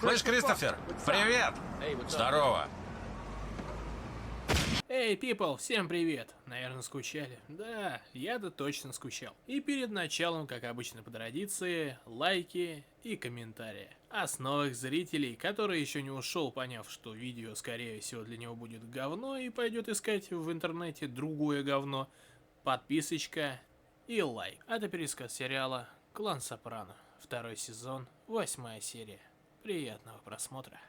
Слышь, Кристофер, привет! Здорово. Эй, people, всем привет! Наверное, скучали? Да, я-то точно скучал. И перед началом, как обычно по традиции, лайки и комментарии. А с новых зрителей, который еще не ушел, поняв, что видео, скорее всего, для него будет говно, и пойдет искать в интернете другое говно, подписочка и лайк. Это пересказ сериала «Клан Сопрано», второй сезон, 8 серия. Приятного просмотра.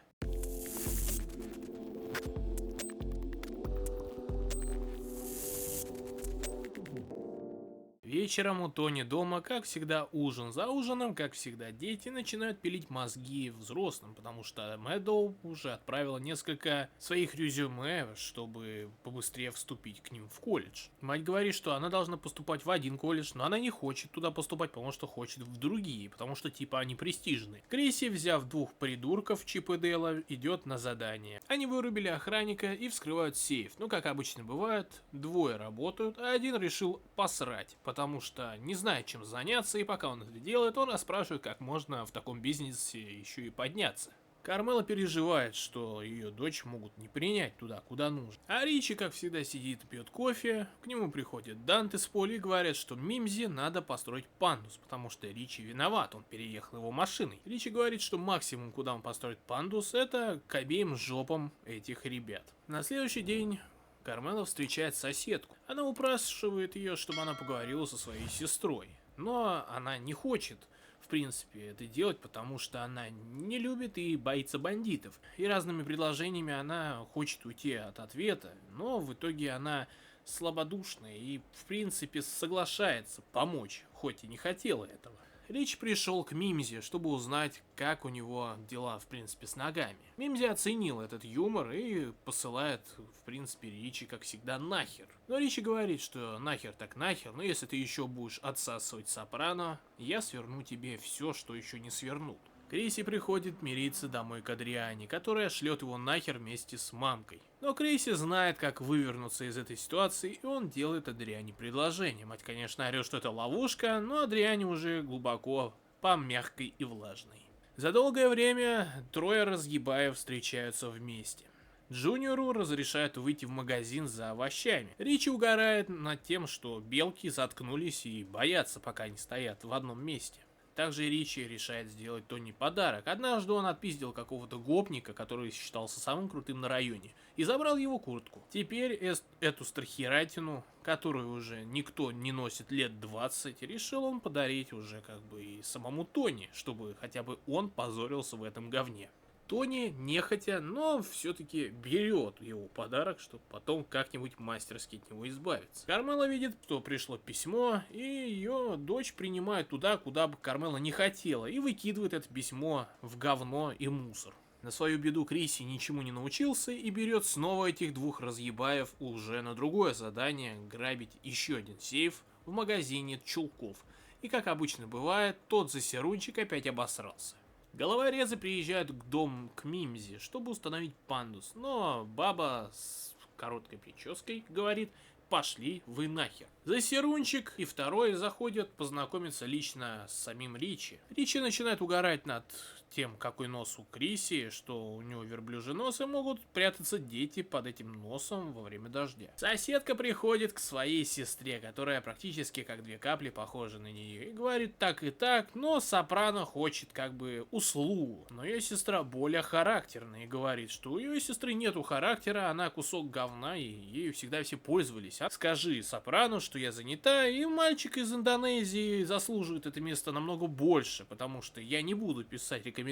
Вечером у Тони дома, как всегда, ужин. За ужином, как всегда, дети начинают пилить мозги взрослым, потому что Мэдоу уже отправила несколько своих резюме, чтобы побыстрее вступить к ним в колледж. Мать говорит, что она должна поступать в один колледж, но она не хочет туда поступать, потому что хочет в другие, потому что типа они престижные. Крисси, взяв двух придурков Чипа и Дейла, идет на задание. Они вырубили охранника и вскрывают сейф. Ну, как обычно бывает, двое работают, а один решил посрать, потому что не знает, чем заняться, и пока он это делает, он расспрашивает, как можно в таком бизнесе еще и подняться. Кармела переживает, что ее дочь могут не принять туда, куда нужно. А Ричи, как всегда, сидит и пьет кофе. К нему приходит Данте с Поли и говорят, что Мимзи надо построить пандус, потому что Ричи виноват, он переехал его машиной. Ричи говорит, что максимум, куда он построит пандус, это к обеим жопам этих ребят. На следующий день Кармела встречает соседку. Она упрашивает ее, чтобы она поговорила со своей сестрой. Но она не хочет, в принципе, это делать, потому что она не любит и боится бандитов. И разными предложениями она хочет уйти от ответа, но в итоге она слабодушная и, в принципе, соглашается помочь, хоть и не хотела этого. Рич пришел к Мимзи, чтобы узнать, как у него дела, в принципе, с ногами. Мимзи оценил этот юмор и посылает, в принципе, Ричи, как всегда, нахер. Но Ричи говорит, что нахер так нахер, но если ты еще будешь отсасывать Сопрано, я сверну тебе все, что еще не свернут. Крисси приходит мириться домой к Адриане, которая шлет его нахер вместе с мамкой. Но Крисси знает, как вывернуться из этой ситуации, и он делает Адриане предложение. Мать, конечно, орет, что это ловушка, но Адриане уже глубоко по мягкой и влажной. За долгое время трое разъебаев встречаются вместе. Джуниору разрешают выйти в магазин за овощами. Ричи угорает над тем, что белки заткнулись и боятся, пока они стоят в одном месте. Также Ричи решает сделать Тони подарок. Однажды он отпиздил какого-то гопника, который считался самым крутым на районе, и забрал его куртку. Теперь эту страхератину, которую уже никто не носит лет 20, решил он подарить уже как бы и самому Тони, чтобы хотя бы он позорился в этом говне. Тони нехотя, но все-таки берет его подарок, чтобы потом как-нибудь мастерски от него избавиться. Кармела видит, что пришло письмо, и ее дочь принимает туда, куда бы Кармела не хотела, и выкидывает это письмо в говно и мусор. На свою беду Крисси ничему не научился и берет снова этих двух разъебаев уже на другое задание грабить еще один сейф в магазине чулков. И как обычно бывает, тот засерунчик опять обосрался. Головорезы приезжают к дому к Мимзи, чтобы установить пандус, но баба с короткой прической говорит: пошли вы нахер. Засерунчик и второй заходят познакомиться лично с самим Ричи. Ричи начинает угорать над тем, какой нос у Крисси, что у него верблюжий нос, и могут прятаться дети под этим носом во время дождя. Соседка приходит к своей сестре, которая практически как две капли похожа на нее, и говорит так и так, но Сопрано хочет как бы услугу. Но ее сестра более характерная и говорит, что у ее сестры нету характера, она кусок говна, и ею всегда все пользовались. А скажи Сопрано, что я занята, и мальчик из Индонезии заслуживает это место намного больше, потому что я не буду писать рекомендации.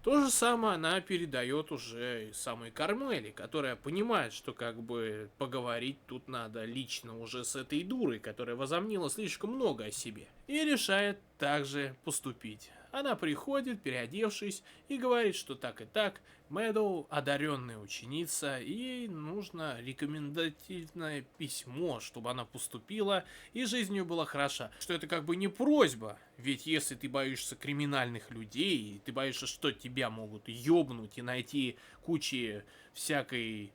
То же самое она передает уже самой Кармеле, которая понимает, что как бы поговорить тут надо лично уже с этой дурой, которая возомнила слишком много о себе, и решает также поступить. Она приходит, переодевшись, и говорит, что так и так, Мэдоу одаренная ученица, и ей нужно рекомендательное письмо, чтобы она поступила, и жизнь ее была хороша. Что это как бы не просьба, ведь если ты боишься криминальных людей, ты боишься, что тебя могут ёбнуть и найти кучи всякой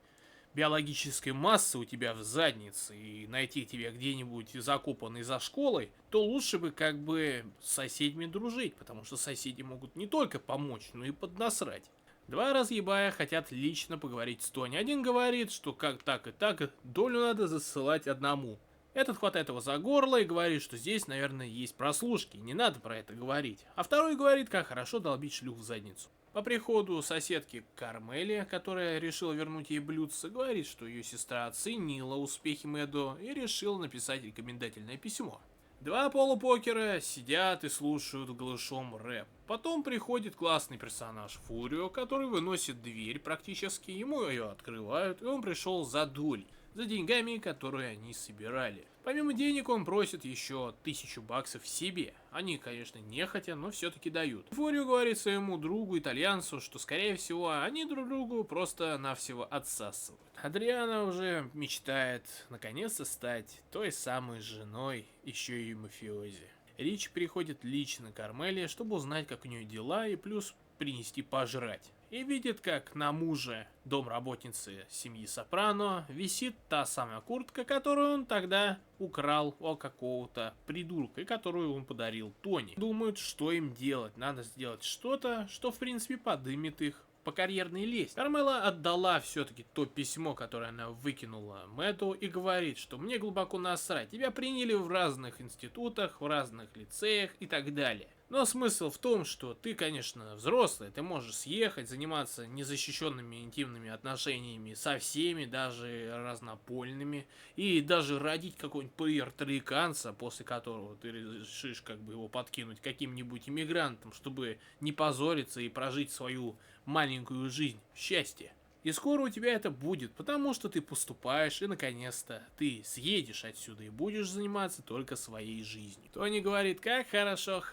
биологической массы у тебя в заднице и найти тебя где-нибудь закопанный за школой, то лучше бы как бы с соседями дружить, потому что соседи могут не только помочь, но и поднасрать. Два разъебая хотят лично поговорить с Тони. Один говорит, что как так и так, долю надо засылать одному. Этот хватает его за горло и говорит, что здесь, наверное, есть прослушки, не надо про это говорить. А второй говорит, как хорошо долбить шлюх в задницу. По приходу соседки Кармели, которая решила вернуть ей блюдце, говорит, что ее сестра оценила успехи Мэдо и решила написать рекомендательное письмо. Два полупокера сидят и слушают голышом рэп. Потом приходит классный персонаж Фурио, который выносит дверь практически, ему ее открывают, и он пришел за долей, за деньгами, которые они собирали. Помимо денег он просит еще 1000 баксов себе. Они, конечно, нехотя, но все-таки дают. Фурио говорит своему другу итальянцу, что скорее всего они друг другу просто-навсего отсасывают. Адриана уже мечтает наконец-то стать той самой женой, еще и мафиози. Рич приходит лично к Кармеле, чтобы узнать, как у нее дела, и плюс принести пожрать. И видит, как на муже домработницы семьи Сопрано висит та самая куртка, которую он тогда украл у какого-то придурка, и которую он подарил Тони. Думают, что им делать. Надо сделать что-то, что в принципе подымет их по карьерной лестнице. Кармела отдала все-таки то письмо, которое она выкинула Мэтту, и говорит, что мне глубоко насрать. Тебя приняли в разных институтах, в разных лицеях и так далее. Но смысл в том, что ты, конечно, взрослый, ты можешь съехать, заниматься незащищенными интимными отношениями со всеми, даже разнопольными, и даже родить какого-нибудь пуэрториканца, после которого ты решишь как бы его подкинуть каким-нибудь иммигрантам, чтобы не позориться и прожить свою маленькую жизнь в счастье. И скоро у тебя это будет, потому что ты поступаешь и наконец-то ты съедешь отсюда и будешь заниматься только своей жизнью. Тони говорит, как хорошо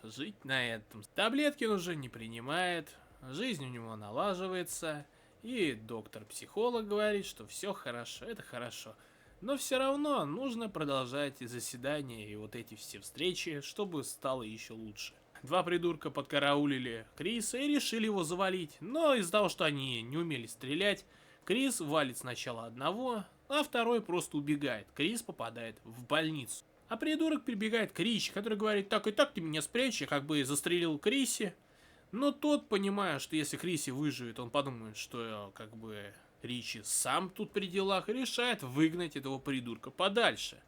жить на этом. Таблетки он уже не принимает, жизнь у него налаживается, и доктор-психолог говорит, что все хорошо, это хорошо. Но все равно нужно продолжать заседания и вот эти все встречи, чтобы стало еще лучше. Два придурка подкараулили Криса и решили его завалить, но из-за того, что они не умели стрелять, Крис валит сначала одного, а второй просто убегает. Крис попадает в больницу. А придурок прибегает к Ричи, который говорит, так и так ты меня спрячь, я как бы застрелил Криси. Но тот, понимая, что если Криси выживет, он подумает, что как бы Ричи сам тут при делах, и решает выгнать этого придурка подальше.